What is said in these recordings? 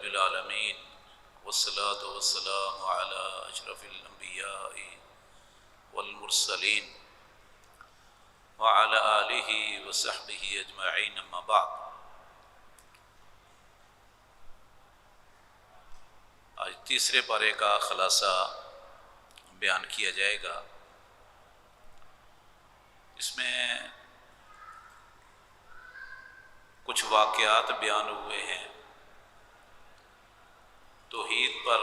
العالمین والصلاة والسلام علی اشرف الانبیاء والمرسلین وعلی آلہ وصحبہ اجمعین، اما بعد۔ آج تیسرے پارے کا خلاصہ بیان کیا جائے گا۔ اس میں کچھ واقعات بیان ہوئے ہیں توحید پر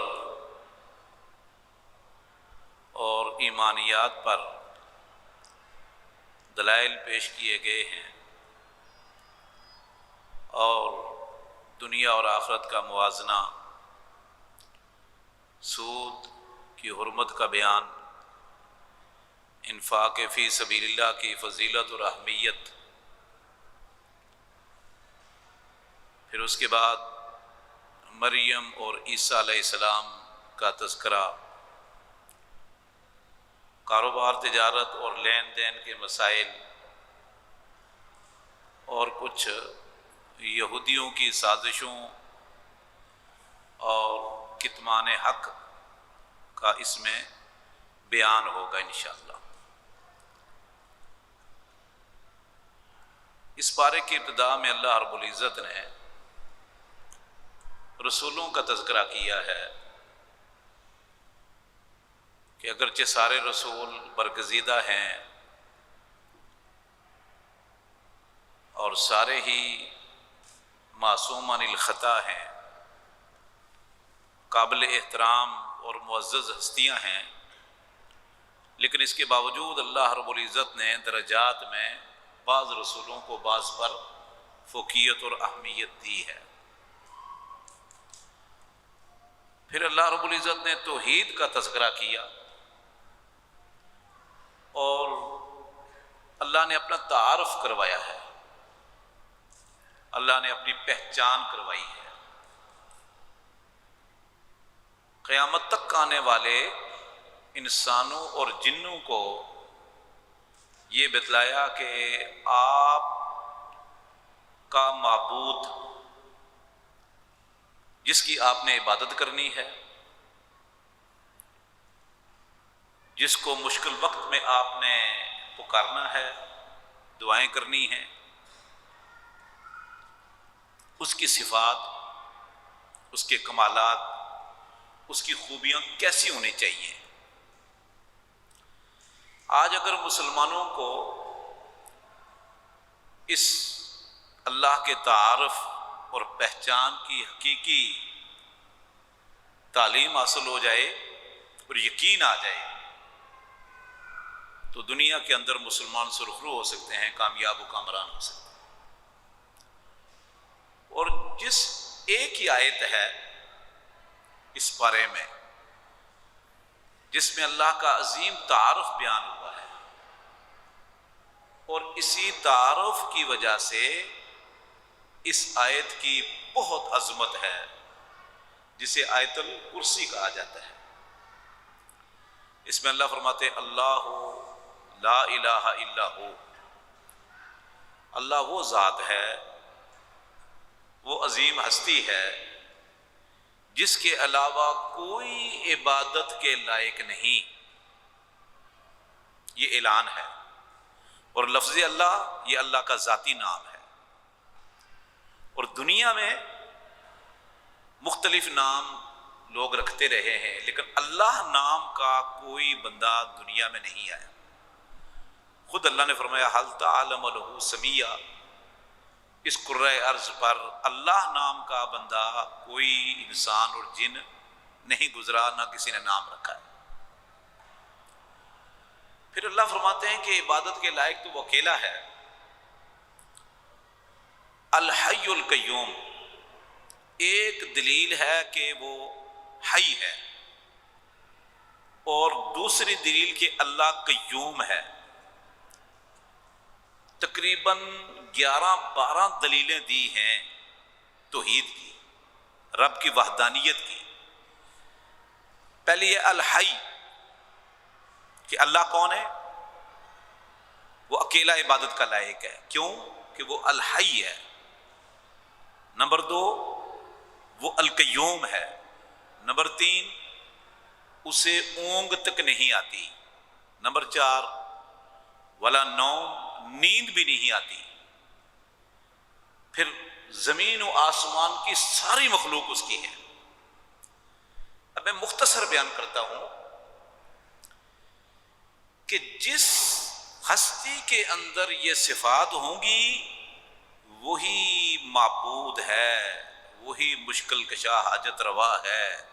اور ایمانیات پر دلائل پیش کیے گئے ہیں، اور دنیا اور آخرت کا موازنہ، سود کی حرمت کا بیان، انفاق فی سبیل اللہ کی فضیلت اور اہمیت، پھر اس کے بعد مریم اور عیسیٰ علیہ السلام کا تذکرہ، کاروبار، تجارت اور لین دین کے مسائل، اور کچھ یہودیوں کی سازشوں اور کتمان حق کا اس میں بیان ہوگا انشاءاللہ۔ اس پارے کی ابتدا میں اللہ رب العزت نے رسولوں کا تذکرہ کیا ہے کہ اگرچہ سارے رسول برگزیدہ ہیں اور سارے ہی معصوم عن الخطا ہیں، قابل احترام اور معزز ہستیاں ہیں، لیکن اس کے باوجود اللہ رب العزت نے درجات میں بعض رسولوں کو بعض پر فوقیت اور اہمیت دی ہے۔ پھر اللہ رب العزت نے توحید کا تذکرہ کیا، اور اللہ نے اپنا تعارف کروایا ہے، اللہ نے اپنی پہچان کروائی ہے۔ قیامت تک آنے والے انسانوں اور جنوں کو یہ بتلایا کہ آپ کا معبود جس کی آپ نے عبادت کرنی ہے، جس کو مشکل وقت میں آپ نے پکارنا ہے، دعائیں کرنی ہیں، اس کی صفات، اس کے کمالات، اس کی خوبیاں کیسی ہونی چاہیے۔ آج اگر مسلمانوں کو اس اللہ کے تعارف اور پہچان کی حقیقی تعلیم حاصل ہو جائے اور یقین آ جائے تو دنیا کے اندر مسلمان سرخرو ہو سکتے ہیں، کامیاب و کامران ہو سکتے ہیں۔ اور جس ایک ہی آیت ہے اس پارے میں جس میں اللہ کا عظیم تعارف بیان ہوا ہے، اور اسی تعارف کی وجہ سے اس آیت کی بہت عظمت ہے، جسے آیت الکرسی کہا جاتا ہے۔ اس میں اللہ فرماتے ہیں اللہ لا الہ الا ہو، اللہ وہ ذات ہے، وہ عظیم ہستی ہے جس کے علاوہ کوئی عبادت کے لائق نہیں۔ یہ اعلان ہے، اور لفظ اللہ یہ اللہ کا ذاتی نام ہے، اور دنیا میں مختلف نام لوگ رکھتے رہے ہیں، لیکن اللہ نام کا کوئی بندہ دنیا میں نہیں آیا۔ خود اللہ نے فرمایا حل تعلم لہ سمیہ، اس کرۂ ارض پر اللہ نام کا بندہ کوئی انسان اور جن نہیں گزرا، نہ کسی نے نام رکھا ہے۔ پھر اللہ فرماتے ہیں کہ عبادت کے لائق تو وہ اکیلا ہے، الحی القیوم، ایک دلیل ہے کہ وہ حی ہے، اور دوسری دلیل کہ اللہ قیوم ہے۔ تقریباً 11-12 دلیلیں دی ہیں توحید کی، رب کی وحدانیت کی۔ پہلی ہے الحی، کہ اللہ کون ہے؟ وہ اکیلا عبادت کا لائق ہے، کیوں کہ وہ الحی ہے۔ نمبر 2 وہ القیوم ہے۔ نمبر 3، اسے اونگ تک نہیں آتی۔ نمبر 4، ولا نوم، نیند بھی نہیں آتی۔ پھر زمین و آسمان کی ساری مخلوق اس کی ہے۔ اب میں مختصر بیان کرتا ہوں کہ جس ہستی کے اندر یہ صفات ہوں گی وہی معبود ہے، وہی مشکل کشا حاجت روا ہے،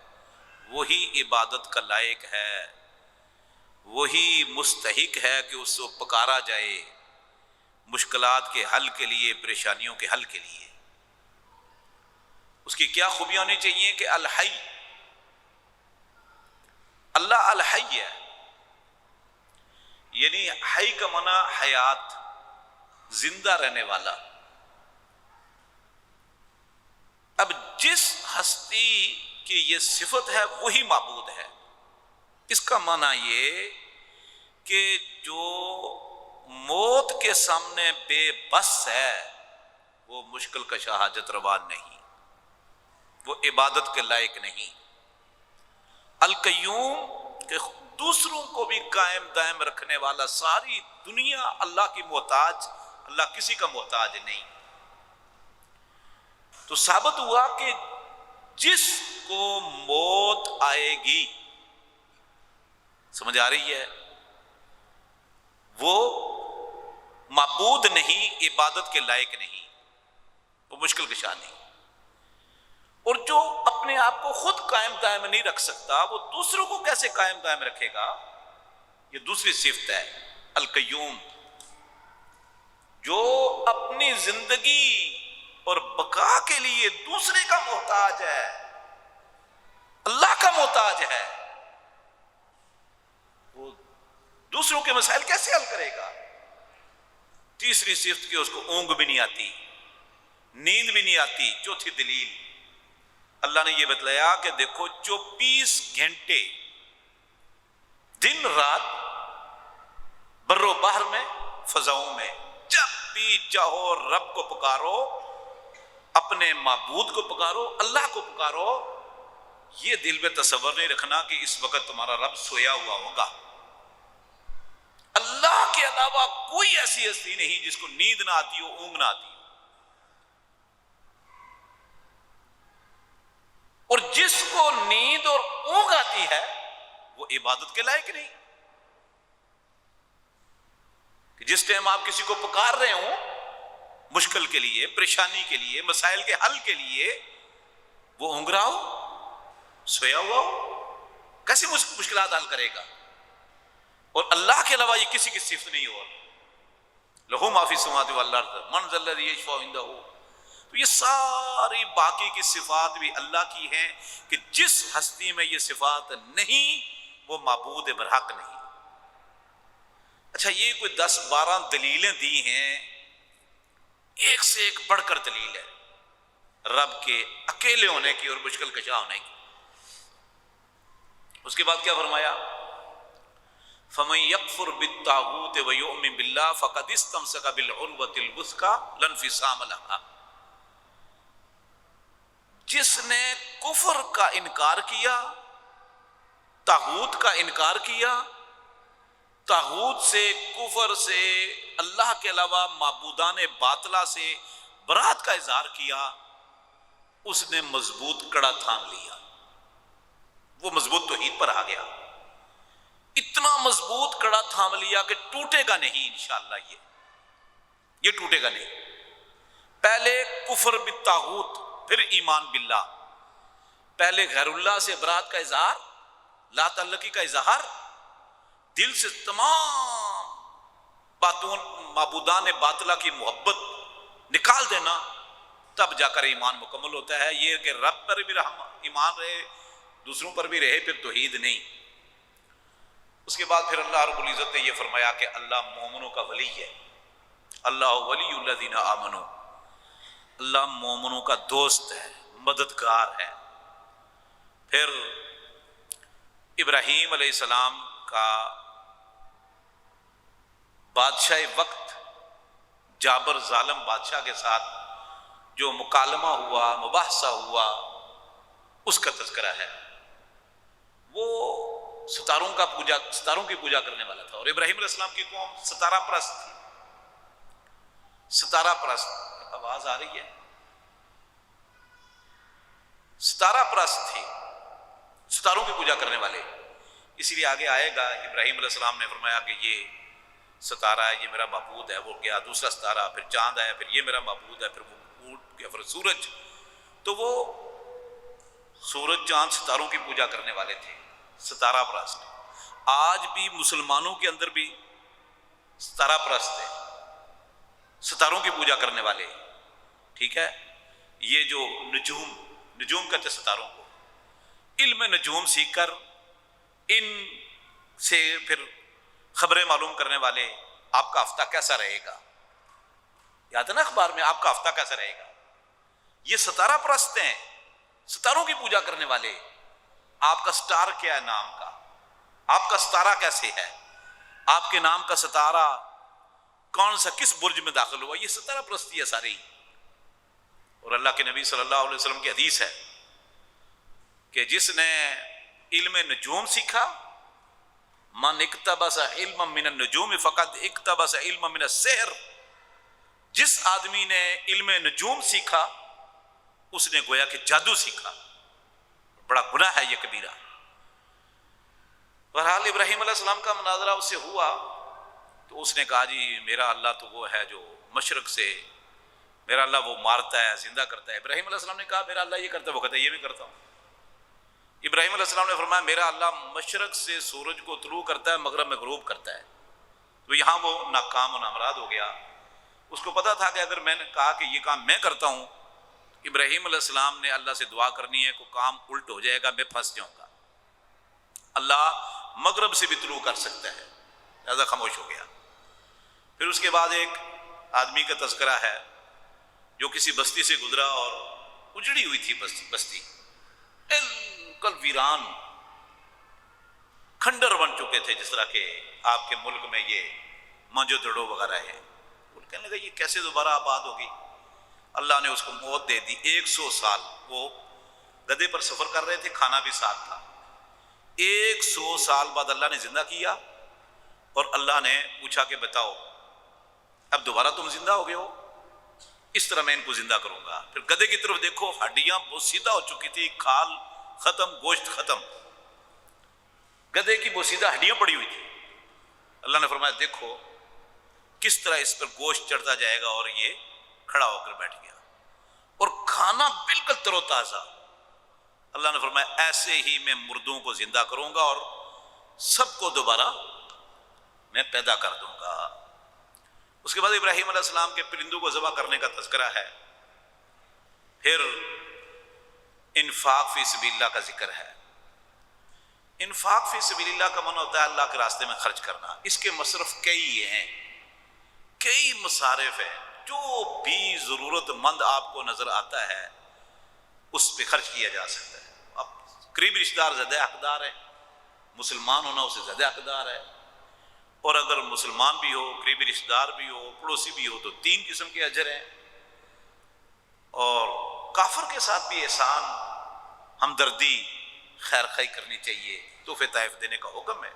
وہی عبادت کا لائق ہے، وہی مستحق ہے کہ اس کو پکارا جائے مشکلات کے حل کے لیے، پریشانیوں کے حل کے لیے۔ اس کی کیا خوبیاں ہونی چاہیے کہ الحی، اللہ الحی ہے، یعنی حی کا معنی حیات، زندہ رہنے والا۔ اب جس ہستی کی یہ صفت ہے وہی معبود ہے۔ اس کا معنی یہ کہ جو موت کے سامنے بے بس ہے وہ مشکل کشا حاجت روا نہیں، وہ عبادت کے لائق نہیں۔ القیوم کہ دوسروں کو بھی قائم دائم رکھنے والا، ساری دنیا اللہ کی محتاج، اللہ کسی کا محتاج نہیں۔ تو ثابت ہوا کہ جس کو موت آئے گی، سمجھ آ رہی ہے، وہ معبود نہیں، عبادت کے لائق نہیں، وہ مشکل کشا نہیں۔ اور جو اپنے آپ کو خود قائم دائم نہیں رکھ سکتا وہ دوسروں کو کیسے قائم دائم رکھے گا؟ یہ دوسری صفت ہے القیوم، جو اپنی زندگی اور بقا کے لیے دوسرے کا محتاج ہے، اللہ کا محتاج ہے، وہ دوسروں کے مسائل کیسے حل کرے گا؟ تیسری صفت کہ اس کو اونگ بھی نہیں آتی، نیند بھی نہیں آتی۔ چوتھی دلیل اللہ نے یہ بتلایا کہ دیکھو 24 گھنٹے دن رات بر و بحر میں، فضاؤں میں، جب بھی چاہو رب کو پکارو، اپنے معبود کو پکارو، اللہ کو پکارو۔ یہ دل میں تصور نہیں رکھنا کہ اس وقت تمہارا رب سویا ہوا ہوگا۔ اللہ کے علاوہ کوئی ایسی ہستی نہیں جس کو نیند نہ آتی ہو، اونگ نہ آتی ہو۔ اور جس کو نیند اور اونگ آتی ہے وہ عبادت کے لائق نہیں۔ کہ جس ٹائم آپ کسی کو پکار رہے ہوں مشکل کے لیے، پریشانی کے لیے، مسائل کے حل کے لیے، وہ اونگ رہا ہو، سویا ہوا ہو، کیسے مشکلات حل کرے گا؟ اور اللہ کے علاوہ یہ کسی کی صفت نہیں ہو۔ لہو ما فی السماوات والارض من ذا الذی یشفع عندہ۔ تو یہ ساری باقی کی صفات بھی اللہ کی ہیں کہ جس ہستی میں یہ صفات نہیں وہ معبود برحق نہیں۔ اچھا، یہ کوئی 10-12 دلیلیں دی ہیں، ایک سے ایک بڑھ کر دلیل ہے رب کے اکیلے ہونے کی اور مشکل کشا ہونے کی۔ اس کے بعد کیا فرمایا؟ فَمَن يَكْفُرْ بِالطَّاغُوتِ وَيُؤْمِن بِاللَّهِ فَقَدِ اسْتَمْسَكَ بِالْعُرْوَةِ الْوُثْقَىٰ لَا انفِصَامَ لَهَا۔ جس نے کفر کا انکار کیا، طاغوت کا انکار کیا، طاغوت سے، کفر سے، اللہ کے علاوہ معبودان باطلہ سے برات کا اظہار کیا، اس نے مضبوط کڑا تھام لیا، وہ مضبوط توحید پر آ گیا۔ اتنا مضبوط کڑا تھام لیا کہ ٹوٹے گا نہیں انشاءاللہ، یہ ٹوٹے گا نہیں۔ پہلے کفر بالطاغوت، پھر ایمان باللہ۔ پہلے غیر اللہ سے برات کا اظہار، لا تعلقی کا اظہار، دل سے تمام باتوں معبودان باطلہ کی محبت نکال دینا، تب جا کر ایمان مکمل ہوتا ہے۔ یہ کہ رب پر بھی ایمان رہے، دوسروں پر بھی رہے، پھر توحید نہیں۔ اس کے بعد پھر اللہ رب العزت نے یہ فرمایا کہ اللہ مومنوں کا ولی ہے، اللہ ولی الذین آمنوا، اللہ مومنوں کا دوست ہے، مددگار ہے۔ پھر ابراہیم علیہ السلام کا بادشاہ وقت جابر ظالم بادشاہ کے ساتھ جو مکالمہ ہوا، مباحثہ ہوا، اس کا تذکرہ ہے. وہ ستاروں کی پوجا کرنے والا تھا. اور ابراہیم علیہ السلام کی قوم ستارہ پرست تھی. ستارہ پرست، آواز آ رہی ہے؟ ستارہ پرست تھی، ستاروں کی پوجا کرنے والے. اسی لیے آگے آئے گا ابراہیم علیہ السلام نے فرمایا کہ یہ ستارہ ہے، یہ میرا معبود ہے. وہ گیا دوسرا ستارہ، پھر چاند ہے، پھر یہ میرا معبود ہے، پھر وہ اونٹ گیا، پھر سورج. تو وہ سورج چاند ستاروں کی پوجا کرنے والے تھے، ستارہ پرست. آج بھی مسلمانوں کے اندر بھی ستارہ پرست ہے، ستاروں کی پوجا کرنے والے. ٹھیک ہے، یہ جو نجوم کہتے ستاروں کو، علم نجوم سیکھ کر ان سے پھر خبریں معلوم کرنے والے. آپ کا ہفتہ کیسا رہے گا، یاد ہے نا اخبار میں، آپ کا ہفتہ کیسا رہے گا. یہ ستارہ پرست ہیں، ستاروں کی پوجا کرنے والے. آپ کا سٹار کیا ہے نام کا، آپ کا ستارہ کیسے ہے، آپ کے نام کا ستارہ کون سا کس برج میں داخل ہوا، یہ ستارہ پرستی ہے ساری. اور اللہ کے نبی صلی اللہ علیہ وسلم کی حدیث ہے کہ جس نے علم نجوم سیکھا، من اقتبس علم من النجوم فقد اقتبس علم من السحر. جس آدمی نے علم نجوم سیکھا اس نے گویا کہ جادو سیکھا. بڑا گناہ ہے یہ کبیرہ. بہرحال ابراہیم علیہ السلام کا مناظرہ اس سے ہوا تو اس نے کہا جی میرا اللہ تو وہ ہے جو مشرق سے، میرا اللہ وہ مارتا ہے زندہ کرتا ہے. ابراہیم علیہ السلام نے کہا میرا اللہ یہ کرتا ہے، وہ کہتا ہے یہ بھی کرتا ہوں. ابراہیم علیہ السلام نے فرمایا میرا اللہ مشرق سے سورج کو طلوع کرتا ہے، مغرب میں غروب کرتا ہے. تو یہاں وہ ناکام و نامراد ہو گیا. اس کو پتا تھا کہ اگر میں نے کہا کہ یہ کام میں کرتا ہوں، ابراہیم علیہ السلام نے اللہ سے دعا کرنی ہے کہ کام الٹ ہو جائے گا، میں پھنس جاؤں گا. اللہ مغرب سے بھی طلوع کر سکتا ہے، لہذا خاموش ہو گیا. پھر اس کے بعد ایک آدمی کا تذکرہ ہے جو کسی بستی سے گزرا اور اجڑی ہوئی تھی بستی، بالکل ویران، کھنڈر بن چکے تھے، جس طرح کہ آپ کے ملک میں یہ موجو دڑو وغیرہ ہے. وہ کہنے لگا یہ کیسے دوبارہ آباد ہوگی. اللہ نے اس کو موت دے دی. 100 سال وہ گدھے پر سفر کر رہے تھے، کھانا بھی ساتھ تھا. 100 سال بعد اللہ نے زندہ کیا اور اللہ نے پوچھا کہ بتاؤ اب دوبارہ تم زندہ ہو گئے ہو، اس طرح میں ان کو زندہ کروں گا. پھر گدھے کی طرف دیکھو، ہڈیاں بوسیدہ ہو چکی تھی، کھال ختم، گوشت ختم، گدھے کی بوسیدہ ہڈیاں پڑی ہوئی تھی. اللہ نے فرمایا دیکھو کس طرح اس پر گوشت چڑھتا جائے گا، اور یہ کھڑا ہو کر بیٹھ گیا اور کھانا بالکل تر و تازہ. اللہ نے فرمایا ایسے ہی میں مردوں کو زندہ کروں گا اور سب کو دوبارہ میں پیدا کر دوں گا. اس کے بعد ابراہیم علیہ السلام کے پرندوں کو ذبح کرنے کا تذکرہ ہے. پھر انفاق فی سبیل اللہ کا ذکر ہے. انفاق فی سبیل اللہ کا معنی ہوتا ہے اللہ کے راستے میں خرچ کرنا. اس کے مصرف کئی ہیں، کئی مصارف ہیں. جو بھی ضرورت مند آپ کو نظر آتا ہے اس پہ خرچ کیا جا سکتا ہے. اب قریبی رشتہ دار زیادہ حقدار ہے، مسلمان ہونا اسے زیادہ حقدار ہے. اور اگر مسلمان بھی ہو، قریبی رشتہ دار بھی ہو، پڑوسی بھی ہو تو 3 قسم کے اجر ہیں. اور کافر کے ساتھ بھی احسان، ہمدردی، خیر خواہی کرنی چاہیے. تحفے طائف دینے کا حکم ہے.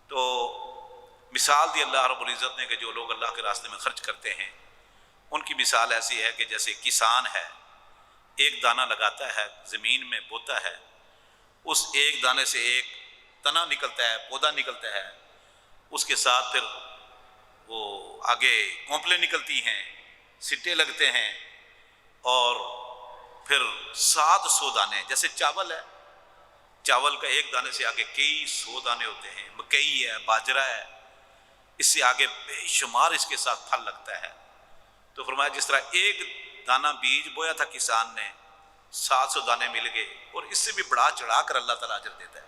تو مثال دی اللہ رب العزت نے کہ جو لوگ اللہ کے راستے میں خرچ کرتے ہیں ان کی مثال ایسی ہے کہ جیسے کسان ہے، ایک دانہ لگاتا ہے، زمین میں بوتا ہے، اس ایک دانے سے ایک تنا نکلتا ہے، پودا نکلتا ہے، اس کے ساتھ پھر وہ آگے کونپلیں نکلتی ہیں، سٹے لگتے ہیں، اور پھر 700 دانے. جیسے چاول ہے، چاول کا ایک دانے سے آگے کئی 100 دانے ہوتے ہیں. مکئی ہے، باجرہ ہے، اس سے آگے بے شمار اس کے ساتھ پھل لگتا ہے. تو فرمایا جس طرح ایک دانہ بیج بویا تھا کسان نے، 700 دانے مل گئے، اور اس سے بھی بڑھا چڑھا کر اللہ تعالیٰ اجر دیتا ہے.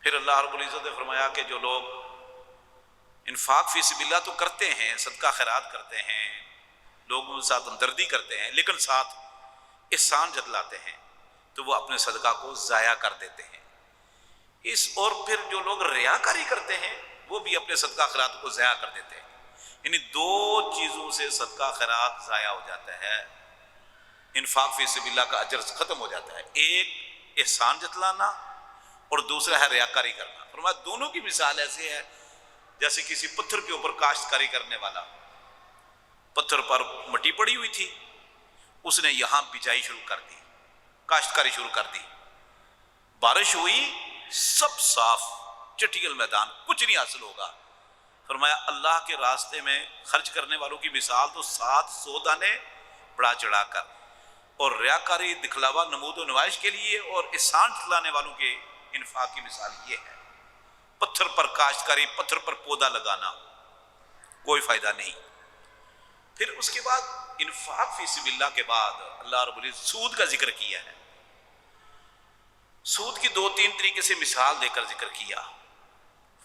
پھر اللہ رب العزت نے فرمایا کہ جو لوگ انفاق فی سبیل اللہ تو کرتے ہیں، صدقہ خیرات کرتے ہیں، لوگوں کے ساتھ ہمدردی کرتے ہیں، لیکن ساتھ احسان جتلاتے ہیں، تو وہ اپنے صدقہ کو ضائع کر دیتے ہیں. اور پھر جو لوگ ریاکاری کرتے ہیں وہ بھی اپنے صدقہ خیرات کو ضائع کر دیتے ہیں. یعنی 2 چیزوں سے صدقہ خیرات ضائع ہو جاتا ہے. انفاق فی سبیل اللہ کا اجر ختم ہو جاتا ہے۔ ایک احسان جتلانا اور دوسرا ہے ریاکاری کرنا۔ فرمایا دونوں کی مثال ایسی ہے جیسے کسی پتھر کے اوپر کاشتکاری کرنے والا، پتھر پر مٹی پڑی ہوئی تھی، اس نے یہاں بجائی شروع کر دی، کاشتکاری شروع کر دی، بارش ہوئی، سب صاف چٹیل میدان، کچھ نہیں حاصل ہوگا۔ فرمایا اللہ کے راستے میں خرچ کرنے والوں کی مثال تو 700 دانے بڑھا چڑھا کر، اور ریاکاری دکھلاوا نمود و نمائش کے لیے اور احسان جتلانے والوں کے انفاق کی مثال یہ ہے۔ پتھر پر کاشتکاری، پتھر پر پودا لگانا، کوئی فائدہ نہیں۔ پھر اس کے بعد انفاق فی سبیل اللہ کے بعد اللہ رب العزت سود کا ذکر کیا ہے۔ سود کی 2-3 طریقے سے مثال دے کر ذکر کیا۔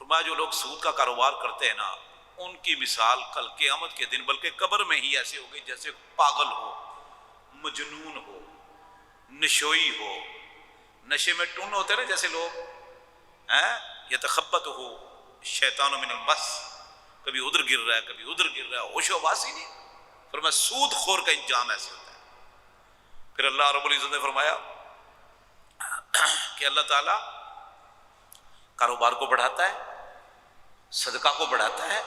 فرمایا جو لوگ سود کا کاروبار کرتے ہیں نا، ان کی مثال کل قیامت کے دن بلکہ قبر میں ہی ایسے ہوگی جیسے پاگل ہو، مجنون ہو، نشوئی ہو۔ نشے میں ٹن ہوتے ہیں نا جیسے لوگ، یتخبط ہو شیطان من المس، کبھی ادھر گر رہا ہے کبھی ادھر گر رہا ہے، ہوش و حواس ہی نہیں۔ فرمایا سود خور کا انجام ایسے ہوتا ہے۔ پھر اللہ رب العزت نے فرمایا کہ اللہ تعالیٰ کاروبار کو بڑھاتا ہے، صدقہ کو بڑھاتا ہے،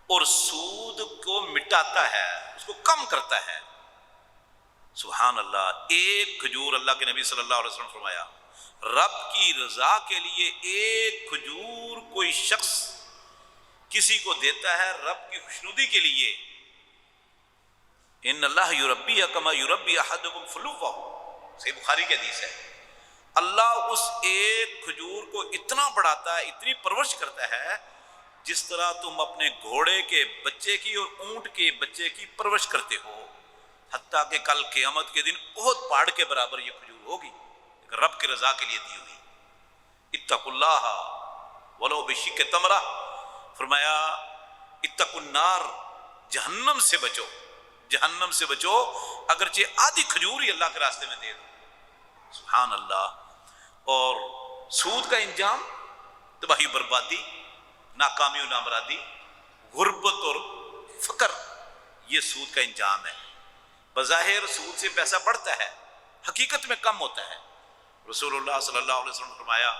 اور سود کو مٹاتا ہے، اس کو کم کرتا ہے۔ سبحان اللہ۔ ایک کھجور، اللہ کے نبی صلی اللہ علیہ وسلم فرمایا رب کی رضا کے لیے ایک کھجور کوئی شخص کسی کو دیتا ہے رب کی خوشنودی کے لیے، ان اللہ یربی کما یربی احدکم فلوہ، صحیح بخاری کی حدیث ہے۔ اللہ اس ایک کھجور کو اتنا بڑھاتا ہے، اتنی پرورش کرتا ہے، جس طرح تم اپنے گھوڑے کے بچے کی اور اونٹ کے بچے کی پرورش کرتے ہو، حتیٰ کہ کل قیامت کے دن بہت پہاڑ کے برابر یہ کھجور ہوگی، رب کی رضا کے لیے دی ہوئی۔ اتقوا اللہ ولو بشق تمرہ، فرمایا اتقوا النار، جہنم سے بچو، جہنم سے بچو اگرچہ آدھی کھجور ہی اللہ کے راستے میں دے دو۔ سبحان اللہ۔ اور سود کا انجام تباہی بربادی، ناکامی و نامرادی، غربت اور فقر، یہ سود کا انجام ہے۔ بظاہر سود سے پیسہ بڑھتا ہے، حقیقت میں کم ہوتا ہے۔ رسول اللہ صلی اللہ علیہ وسلم نے فرمایا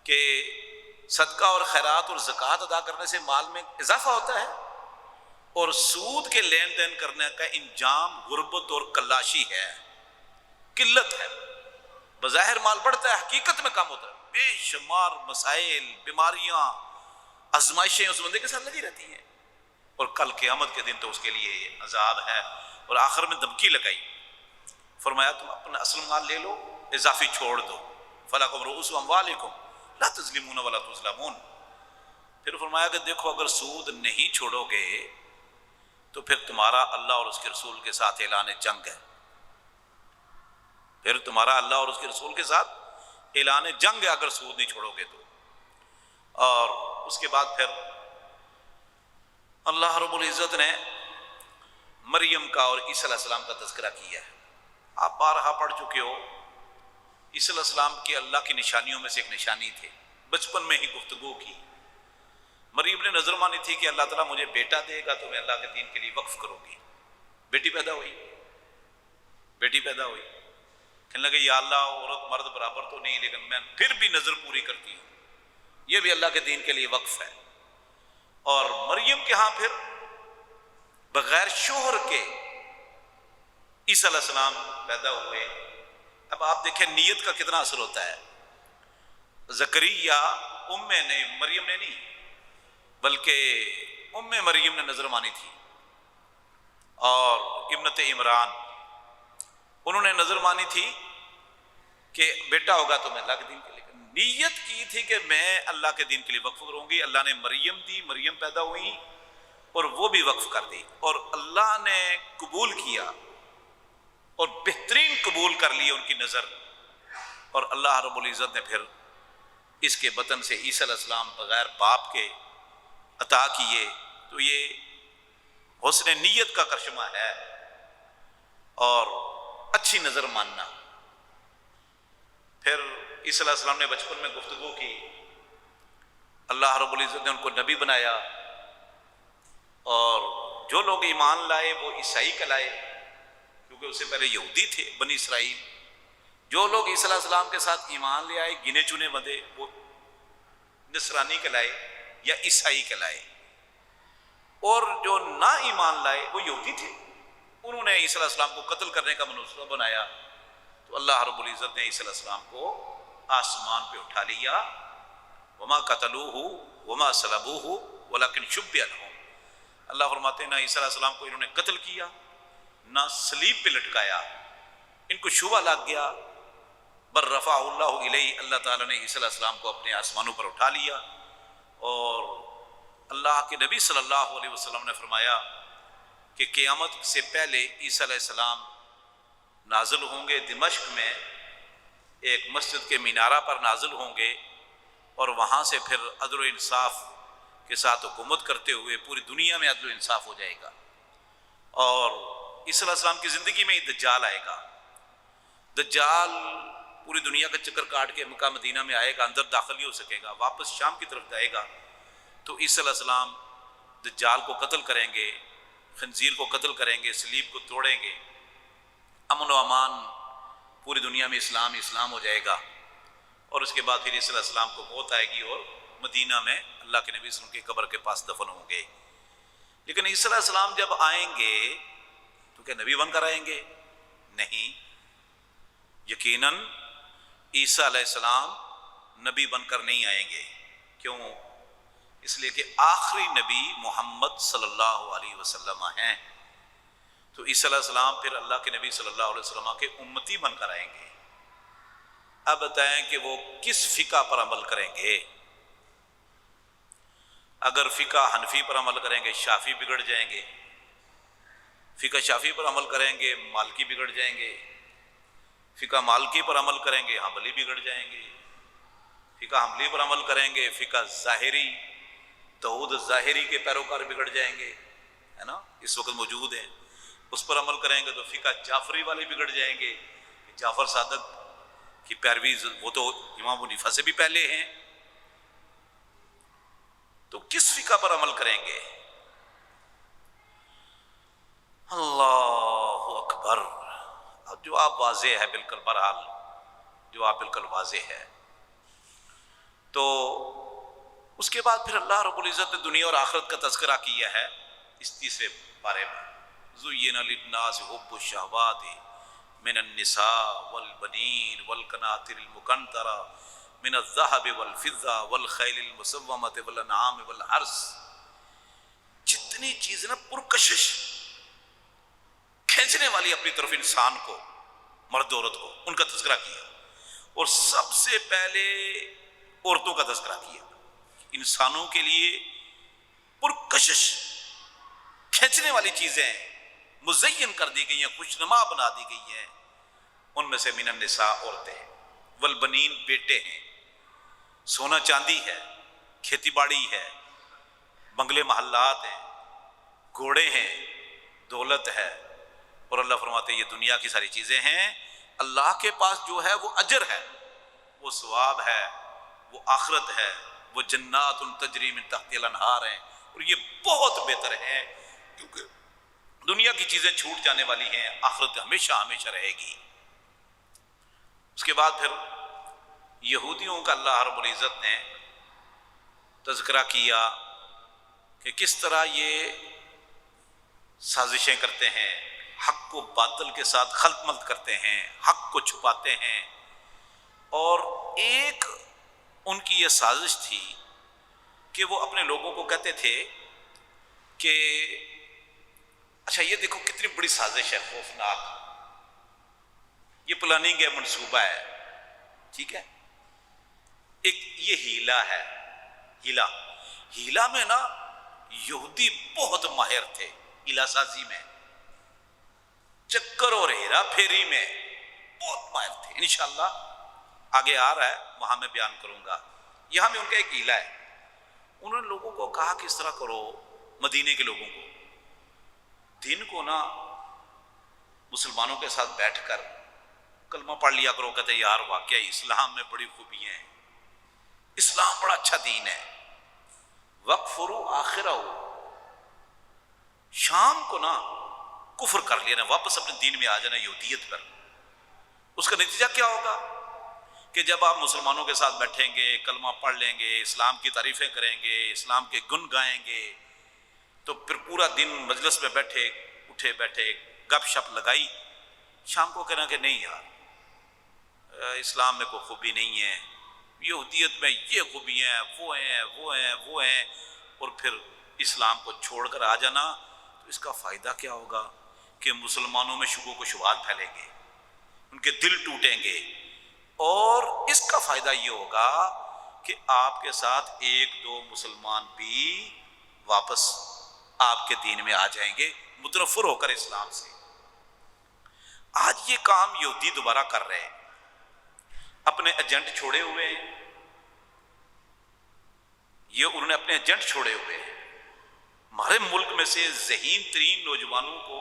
کہ صدقہ اور خیرات اور زکوٰۃ ادا کرنے سے مال میں اضافہ ہوتا ہے، اور سود کے لین دین کرنے کا انجام غربت اور کلاشی ہے، قلت ہے۔ بظاہر مال بڑھتا ہے، حقیقت میں کم ہوتا ہے۔ بے شمار مسائل، بیماریاں، آزمائشیں اس بندے کے ساتھ لگی رہتی ہیں، اور کل قیامت کے دن تو اس کے لیے عذاب ہے۔ اور آخر میں دھمکی لگائی، فرمایا تم اپنا اصل مال لے لو، اضافی چھوڑ دو، فَلَكُمْ رُؤُوسُ أَمْوَالِكُمْ لَا تَظْلِمُونَ وَلَا تُظْلَمُونَ۔ پھر فرمایا کہ دیکھو اگر سود نہیں چھوڑو گے تو پھر تمہارا اللہ اور اس کے رسول کے ساتھ اعلان جنگ ہے، پھر تمہارا اللہ اور اس کے رسول کے ساتھ اعلان جنگ ہے اگر سود نہیں چھوڑو گے تو۔ اور اس کے بعد پھر اللہ رب العزت نے مریم کا اور عیسیٰ علیہ السلام کا تذکرہ کیا ہے۔ آپ بارہا پڑھ چکے ہو، عیسیٰ علیہ السلام کی اللہ کی نشانیوں میں سے ایک نشانی تھے، بچپن میں ہی گفتگو کی۔ مریم نے نظر مانی تھی کہ اللہ تعالیٰ مجھے بیٹا دے گا تو میں اللہ کے دین کے لیے وقف کروں گی۔ بیٹی پیدا ہوئی، بیٹی پیدا ہوئی، کہنے لگے یا اللہ عورت مرد برابر تو نہیں، لیکن میں پھر بھی نظر پوری کرتی ہوں، یہ بھی اللہ کے دین کے لیے وقف ہے۔ اور مریم کے ہاں پھر بغیر شوہر کے عیسیٰ علیہ السلام پیدا ہوئے۔ اب آپ دیکھیں نیت کا کتنا اثر ہوتا ہے۔ زکریا نے مریم نے نہیں بلکہ مریم نے نظر مانی تھی، اور ابنت عمران انہوں نے نظر مانی تھی کہ بیٹا ہوگا تو میں اللہ کے دین کے لیے، نیت کی تھی کہ میں اللہ کے دین کے لیے وقف کروں گی۔ اللہ نے مریم دی، مریم پیدا ہوئی اور وہ بھی وقف کر دی، اور اللہ نے قبول کیا اور بہترین قبول کر لی ان کی نظر، اور اللہ رب العزت نے پھر اس کے بطن سے عیسیٰ علیہ السلام بغیر باپ کے عطا کیے۔ تو یہ حسن نیت کا کرشمہ ہے اور اچھی نظر ماننا۔ پھر عیسیٰ علیہ السلام نے بچپن میں گفتگو کی، اللہ رب العزت نے ان کو نبی بنایا، اور جو لوگ ایمان لائے وہ عیسائی کہلائے، کیونکہ اس سے پہلے یہودی تھے بنی اسرائیل. جو لوگ عیسی علیہ السلام کے ساتھ ایمان لے آئے گنے چنے بندے وہ نصرانی کہلائے یا عیسائی کہلائے, اور جو نہ ایمان لائے وہ یہودی تھے. انہوں نے عیسی علیہ السلام کو قتل کرنے کا منصوبہ بنایا, تو اللہ رب العزت نے عیسی علیہ السلام کو آسمان پہ اٹھا لیا. وما قتلوہ وما صلبوہ ولکن شبہ لہم. اللہ فرماتے ہیں نہ عیسی علیہ السلام کو انہوں نے قتل کیا نہ صلیب پہ لٹکایا, ان کو شبہ لگ گیا. بل رفع اللہ الیہ, اللہ تعالیٰ نے عیسی علیہ السلام کو اپنے آسمانوں پر اٹھا لیا. اور اللہ کے نبی صلی اللہ علیہ وسلم نے فرمایا کہ قیامت سے پہلے عیسی علیہ السلام نازل ہوں گے دمشق میں, ایک مسجد کے مینارہ پر نازل ہوں گے, اور وہاں سے پھر عدل و انصاف کے ساتھ حکومت کرتے ہوئے پوری دنیا میں عدل و انصاف ہو جائے گا. اور عیسی علیہ السلام کی زندگی میں ہی دجال آئے گا. دجال پوری دنیا کا چکر کاٹ کے مکہ مدینہ میں آئے گا, اندر داخل نہیں ہو سکے گا, واپس شام کی طرف جائے گا. تو عیسی علیہ السلام دجال کو قتل کریں گے, خنزیر کو قتل کریں گے, صلیب کو توڑیں گے, امن و امان پوری دنیا میں اسلام ہو جائے گا. اور اس کے بعد پھر عیسی علیہ السلام کو موت آئے گی اور مدینہ میں اللہ کے نبی صلی اللہ علیہ وسلم کی قبر کے پاس دفن ہوں گے. لیکن عیسی علیہ السلام جب آئیں گے تو کیا نبی بن کر آئیں گے؟ نہیں, یقیناً عیسیٰ علیہ السلام نبی بن کر نہیں آئیں گے. کیوں؟ اس لیے کہ آخری نبی محمد صلی اللہ علیہ وسلم ہیں. تو عیسیٰ علیہ السلام پھر اللہ کے نبی صلی اللہ علیہ وسلم کے امتی بن کر آئیں گے. اب بتائیں کہ وہ کس فقہ پر عمل کریں گے؟ اگر فقہ حنفی پر عمل کریں گے شافعی بگڑ جائیں گے, فقہ شافعی پر عمل کریں گے مالکی بگڑ جائیں گے, فقہ مالکی پر عمل کریں گے حنبلی بگڑ جائیں گے, فقہ حنبلی پر عمل کریں گے فقہ ظاہری توحید ظاہری کے پیروکار بگڑ جائیں گے, ہے نا, اس وقت موجود ہیں. اس پر عمل کریں گے تو فقہ جعفری والے بگڑ جائیں گے, جعفر صادق کی پیروی, وہ تو امام ابو حنیفہ سے بھی پہلے ہیں. تو کس فقہ پر عمل کریں گے؟ اللہ اکبر. اب جواب واضح ہے بالکل, بہرحال جواب بالکل واضح ہے. تو اس کے بعد پھر اللہ رب العزت نے دنیا اور آخرت کا تذکرہ کیا ہے اس تیسرے پارے میں. زُيِّنَ لِلنَّاسِ حُبُّ الشَّهَوَاتِ مِنَ النِّسَاءِ وَالْبَنِينَ وَالْقَنَاطِرِ الْمُقَنطَرَةِ مِنَ الذَّهَبِ وَالْفِضَّةِ وَالْخَيْلِ الْمُسَوَّمَةِ وَالْأَنْعَامِ وَالْحَرْثِ, جتنی چیزیں نا پرکشش کھینچنے والی اپنی طرف انسان کو, مرد عورت کو, ان کا تذکرہ کیا. اور سب سے پہلے عورتوں کا تذکرہ کیا. انسانوں کے لیے پرکشش کھینچنے والی چیزیں مزین کر دی گئی ہیں, خوشنما بنا دی گئی ہیں. ان میں سے من النساء عورتیں, والبنین بیٹے ہیں, سونا چاندی ہے, کھیتی باڑی ہے, بنگلے محلات ہیں, گھوڑے ہیں, دولت ہے. اور اللہ فرماتے ہیں یہ دنیا کی ساری چیزیں ہیں, اللہ کے پاس جو ہے وہ اجر ہے, وہ ثواب ہے, وہ آخرت ہے, وہ جنات تجری من تحتها الانہار ہیں. اور یہ بہت بہتر ہے کیونکہ دنیا کی چیزیں چھوٹ جانے والی ہیں, آخرت ہمیشہ ہمیشہ رہے گی. اس کے بعد پھر یہودیوں کا اللہ رب العزت نے تذکرہ کیا کہ کس طرح یہ سازشیں کرتے ہیں, حق کو باطل کے ساتھ خلط ملط کرتے ہیں, حق کو چھپاتے ہیں. اور ایک ان کی یہ سازش تھی کہ وہ اپنے لوگوں کو کہتے تھے کہ اچھا یہ دیکھو کتنی بڑی سازش ہے, خوفناک, یہ پلاننگ ہے, منصوبہ ہے, ٹھیک ہے, ایک یہ ہیلا ہے. ہیلا میں نا یہودی بہت ماہر تھے, ہیلا سازی میں, چکر اور ہیرا پھیری میں بہت ماہر تھے. انشاءاللہ آگے آ رہا ہے وہاں میں بیان کروں گا. یہاں میں ان کا ایک ہیلا ہے. انہوں نے لوگوں کو کہا کہ اس طرح کرو, مدینے کے لوگوں کو دن کو نا مسلمانوں کے ساتھ بیٹھ کر کلمہ پڑھ لیا کرو. کہتے یار واقعی اسلام میں بڑی خوبیاں ہیں, اسلام بڑا اچھا دین ہے. وَاقْفُرُوا آخِرَهُ, شام کو نا کفر کر لینا، واپس اپنے دین میں آ جانا یہودیت پر، اس کا نتیجہ کیا ہوگا کہ جب آپ مسلمانوں کے ساتھ بیٹھیں گے، کلمہ پڑھ لیں گے، اسلام کی تعریفیں کریں گے، اسلام کے گن گائیں گے، تو پھر پورا دن مجلس میں بیٹھے اٹھے بیٹھے گپ شپ لگائی، شام کو کہنا کہ نہیں یار اسلام میں کوئی خوبی نہیں ہے، یہودیت میں یہ خوبیاں ہیں، وہ ہیں وہ ہیں وہ ہیں، اور پھر اسلام کو چھوڑ کر آ جانا، تو اس کا فائدہ کیا ہوگا کہ مسلمانوں میں شکوک و شبہات پھیلیں گے، ان کے دل ٹوٹیں گے، اور اس کا فائدہ یہ ہوگا کہ آپ کے ساتھ ایک دو مسلمان بھی واپس آپ کے دین میں آ جائیں گے متنفر ہو کر اسلام سے۔ آج یہ کام یہودی دوبارہ کر رہے ہیں، اپنے ایجنٹ چھوڑے ہوئے ہیں، یہ انہوں نے اپنے ایجنٹ چھوڑے ہوئے ہیں، ہمارے ملک میں سے ذہین ترین نوجوانوں کو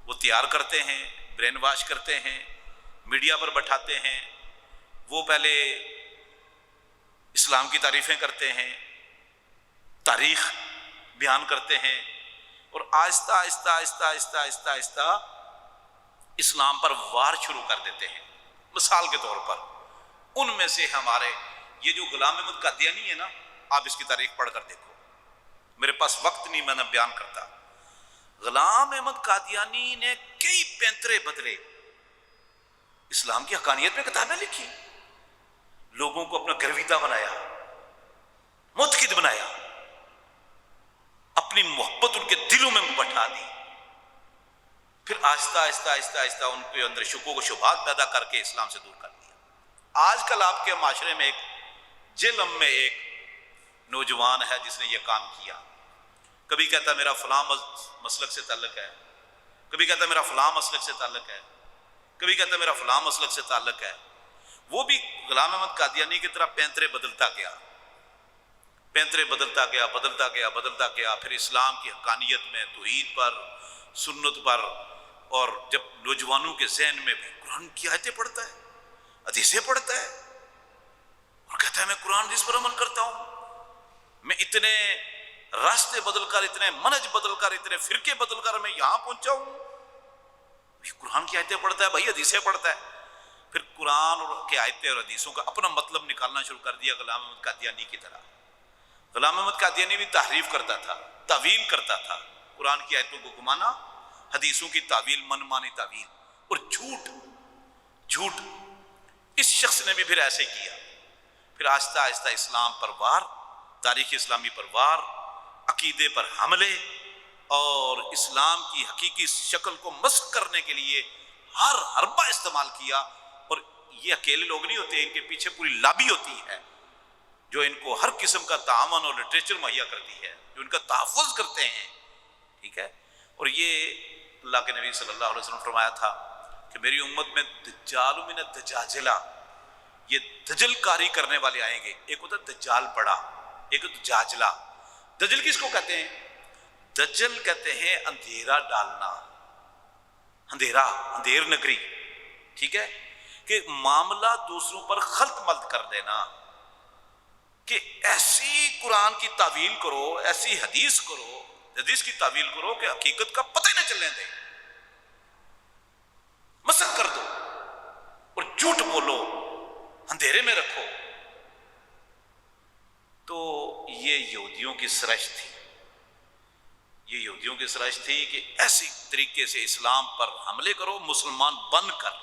وہ تیار کرتے ہیں، برین واش کرتے ہیں، میڈیا پر بٹھاتے ہیں، وہ پہلے اسلام کی تعریفیں کرتے ہیں، تاریخ بیان کرتے ہیں، اور آہستہ آہستہ آہستہ آہستہ آہستہ آہستہ اسلام پر وار شروع کر دیتے ہیں۔ مثال کے طور پر ان میں سے ہمارے یہ جو غلام احمد قادیانی ہے نا، آپ اس کی تاریخ پڑھ کر دیکھو، میرے پاس وقت نہیں میں نہ بیان کرتا۔ غلام احمد قادیانی نے کئی پینترے بدلے، اسلام کی حقانیت میں کتابیں لکھی، لوگوں کو اپنا گرویدہ بنایا، معتقد بنایا، اپنی محبت ان کے دلوں میں بٹھا دی، پھر آہستہ آہستہ آہستہ آہستہ ان کے اندر شکوک و شبہات پیدا کر کے اسلام سے دور کر دیا۔ آج کل آپ کے معاشرے میں ایک جہلم میں ایک نوجوان ہے جس نے یہ کام کیا، کبھی کہتا ہے میرا فلاں مسلک سے تعلق ہے، کبھی کہتا ہے میرا فلاں مسلک سے تعلق ہے، کبھی کہتا ہے میرا فلاں مسلک سے تعلق ہے۔ وہ بھی غلام احمد قادیانی کی طرح پینترے بدلتا گیا، پینترے بدلتا گیا بدلتا گیا بدلتا گیا، پھر اسلام کی حقانیت میں، توحید پر، سنت پر، اور جب نوجوانوں کے ذہن میں بھی قرآن کی آیتیں پڑھتا ہے، حدیثیں پڑھتا ہے، اور کہتا ہے میں قرآن حدیث پر عمل کرتا ہوں، میں اتنے راستے بدل کر، اتنے منہج بدل کر، اتنے فرقے بدل کر میں یہاں پہنچا ہوں، یہ قرآن کی آیتیں پڑھتا ہے بھائی، حدیثیں پڑھتا ہے۔ پھر قرآن کی آیتیں اور حدیثوں کا اپنا مطلب نکالنا شروع کر دیا غلام احمد قادیانی کی طرح۔ غلام احمد قادیانی بھی تحریف کرتا تھا، تعویل کرتا تھا، قرآن کی آیتوں کو گمانا، حدیثوں کی تعویل، من مانی تعویل اور جھوٹ۔ اس شخص نے بھی پھر ایسے کیا، پھر آہستہ آہستہ اسلام پر وار، تاریخ اسلامی پر وار، عقیدے پر حملے، اور اسلام کی حقیقی شکل کو مسخ کرنے کے لیے ہر حربہ استعمال کیا۔ اور یہ اکیلے لوگ نہیں ہوتے، ان کے پیچھے پوری لابی ہوتی ہے جو ان کو ہر قسم کا تعاون اور لٹریچر مہیا کرتی ہے، جو ان کا تحفظ کرتے ہیں، ٹھیک ہے۔ اور یہ اللہ کے نبی صلی اللہ علیہ وسلم فرمایا تھا کہ میری امت میں دجال من الدجاجلہ، یہ دجل کاری کرنے والے آئیں گے، ایک ہوتا ہے دجال بڑا، ایک ہوتا ہے دجاجلہ۔ دجل کس کو کہتے ہیں؟ دجل کہتے ہیں اندھیرا ڈالنا، اندھیرا، اندھیر نگری، ٹھیک ہے، کہ معاملہ دوسروں پر خلط ملط کر دینا، کہ ایسی قرآن کی تعویل کرو، ایسی حدیث کرو، حدیث کی تعویل کرو کہ حقیقت کا پتہ ہی نہ چلنے دے، مسخ کر دو اور جھوٹ بولو، اندھیرے میں رکھو۔ تو یہ یہودیوں کی سرش تھی، یہ یہودیوں کی سرش تھی کہ ایسی طریقے سے اسلام پر حملے کرو، مسلمان بن کر،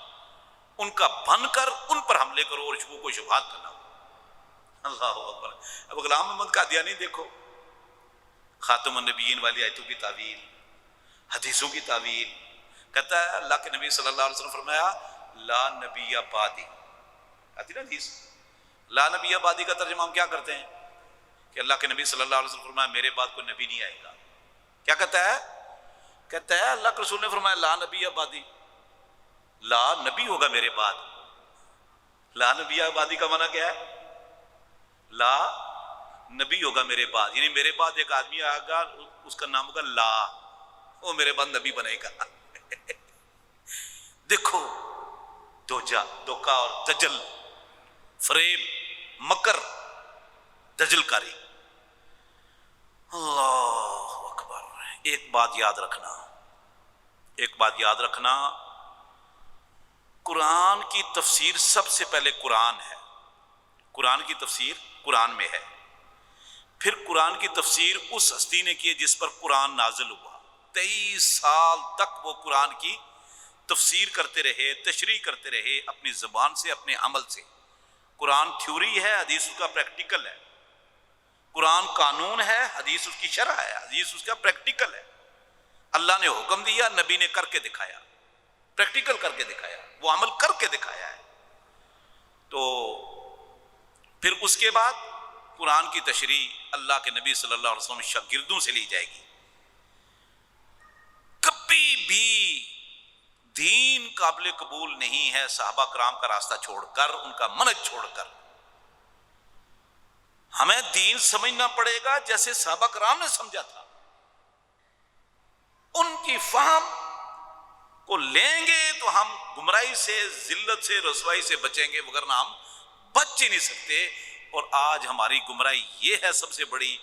ان کا بن کر ان پر حملے کرو اور شکوک و شبہات کرنا۔ اللہ اکبر۔ اب غلام احمد قادیانی دیکھو، خاتم النبیین والی آیتوں کی تعویل، حدیثوں کی تعویل، کہتا ہے اللہ کے نبی صلی اللہ علیہ وسلم فرمایا لا نبی بعدی، آتی نا حدیث، لا نبی بعدی کا ترجمہ ہم کیا کرتے ہیں کہ اللہ کے نبی صلی اللہ علیہ وسلم فرمایا میرے بعد کوئی نبی نہیں آئے گا۔ کیا کہتا ہے؟ کہتا ہے اللہ کے رسول نے فرمایا لا نبی بعدی، لا نبی ہوگا میرے بعد۔ لا نبی بعدی کا معنی کیا ہے؟ لا نبی ہوگا میرے بعد، یعنی میرے بعد ایک آدمی آئے گا، اس کا نام ہوگا لا، وہ میرے بعد نبی بنے گا۔ دیکھو دھوکا اور دجل، فریب، مکر، دجل کاری۔ اللہ اکبر۔ ایک بات یاد رکھنا، ایک بات یاد رکھنا، قرآن کی تفسیر سب سے پہلے قرآن ہے، قرآن کی تفسیر قرآن میں ہے، پھر قرآن کی تفسیر اس ہستی نے کی جس پر قرآن نازل ہوا، 23 سال تک وہ قرآن کی تفسیر کرتے رہے، تشریح کرتے رہے، اپنی زبان سے، اپنے عمل سے۔ قرآن تھیوری ہے، حدیث اس کا پریکٹیکل ہے، قرآن قانون ہے، حدیث اس کی شرح ہے، حدیث اس کا پریکٹیکل ہے۔ اللہ نے حکم دیا، نبی نے کر کے دکھایا، پریکٹیکل کر کے دکھایا، وہ عمل کر کے دکھایا ہے۔ تو پھر اس کے بعد قرآن کی تشریح اللہ کے نبی صلی اللہ علیہ وسلم شاگردوں سے لی جائے گی۔ کبھی بھی دین قابل قبول نہیں ہے صحابہ کرام کا راستہ چھوڑ کر، ان کا منہج چھوڑ کر۔ ہمیں دین سمجھنا پڑے گا جیسے صحابہ کرام نے سمجھا تھا، ان کی فہم کو لیں گے تو ہم گمراہی سے، ذلت سے، رسوائی سے بچیں گے، وگرنہ ہم بچ ہی نہیں سکتے۔ اور آج ہماری گمراہی یہ ہے سب سے بڑی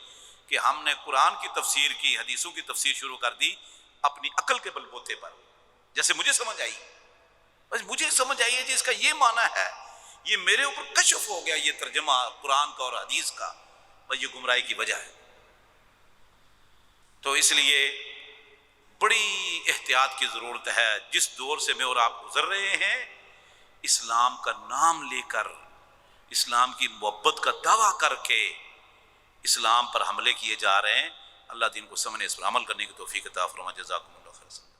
کہ ہم نے قرآن کی تفسیر کی، حدیثوں کی تفسیر شروع کر دی اپنی عقل کے بل بوتے پر، جیسے مجھے سمجھ آئی، بس مجھے سمجھ آئی ہے جی اس کا یہ معنی ہے، یہ میرے اوپر کشف ہو گیا، یہ ترجمہ قرآن کا اور حدیث کا، بس یہ گمراہی کی وجہ ہے۔ تو اس لیے بڑی احتیاط کی ضرورت ہے۔ جس دور سے میں اور آپ گزر رہے ہیں، اسلام کا نام لے کر، اسلام کی محبت کا دعویٰ کر کے اسلام پر حملے کیے جا رہے ہیں۔ اللہ دین کو سمجھنے، اس پر عمل کرنے کی توفیق عطا فرمائے۔ جزاکم اللہ خیر۔